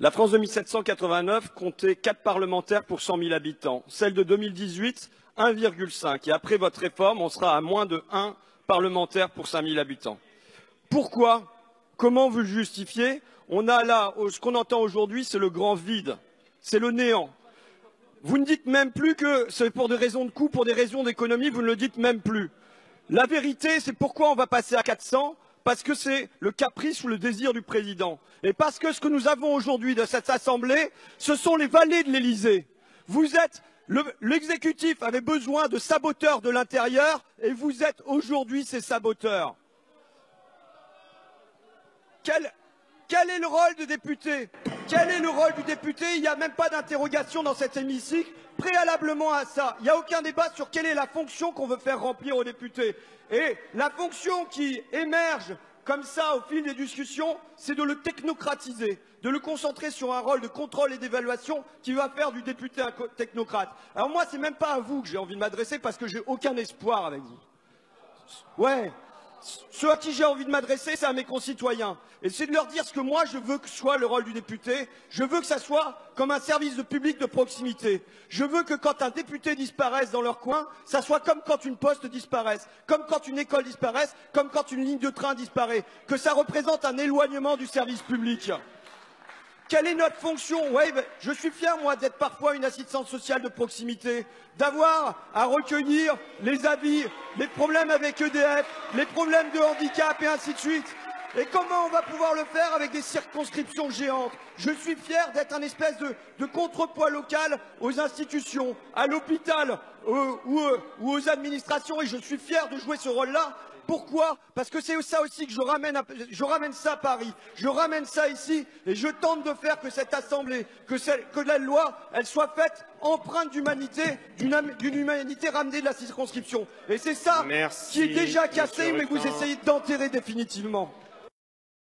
La France de 1789 comptait 4 parlementaires pour 100 000 habitants. Celle de 2018, 1,5. Et après votre réforme, on sera à moins de 1 parlementaire pour 5 000 habitants. Pourquoi? Comment vous le justifiez? On a là, ce qu'on entend aujourd'hui, c'est le grand vide. C'est le néant. Vous ne dites même plus que c'est pour des raisons de coût, pour des raisons d'économie, vous ne le dites même plus. La vérité, c'est pourquoi on va passer à 400, parce que c'est le caprice ou le désir du président. Et parce que ce que nous avons aujourd'hui de cette Assemblée, ce sont les valets de l'Élysée. Vous êtes, l'exécutif avait besoin de saboteurs de l'intérieur, et vous êtes aujourd'hui ces saboteurs. Quel est le rôle du député? Quel est le rôle du député? Il n'y a même pas d'interrogation dans cet hémicycle préalablement à ça. Il n'y a aucun débat sur quelle est la fonction qu'on veut faire remplir aux députés. Et la fonction qui émerge comme ça au fil des discussions, c'est de le technocratiser, de le concentrer sur un rôle de contrôle et d'évaluation qui va faire du député un technocrate. Alors moi, c'est même pas à vous que j'ai envie de m'adresser parce que j'ai aucun espoir avec vous. Ouais. Ceux à qui j'ai envie de m'adresser, c'est à mes concitoyens. Et c'est de leur dire ce que moi je veux que soit le rôle du député. Je veux que ça soit comme un service de public de proximité. Je veux que quand un député disparaisse dans leur coin, ça soit comme quand une poste disparaisse, comme quand une école disparaisse, comme quand une ligne de train disparaît. Que ça représente un éloignement du service public. Quelle est notre fonction? Ouais, je suis fier, moi, d'être parfois une assistante sociale de proximité, d'avoir à recueillir les avis, les problèmes avec EDF, les problèmes de handicap et ainsi de suite. Et comment on va pouvoir le faire avec des circonscriptions géantes? Je suis fier d'être un espèce de contrepoids local aux institutions, à l'hôpital ou aux administrations, et je suis fier de jouer ce rôle-là. Pourquoi? Parce que c'est ça aussi que je ramène ça à Paris, je ramène ça ici et je tente de faire que cette Assemblée, que la loi, elle soit faite empreinte d'humanité, d'une humanité ramenée de la circonscription. Et c'est ça qui est déjà cassé, mais que vous essayez d'enterrer définitivement.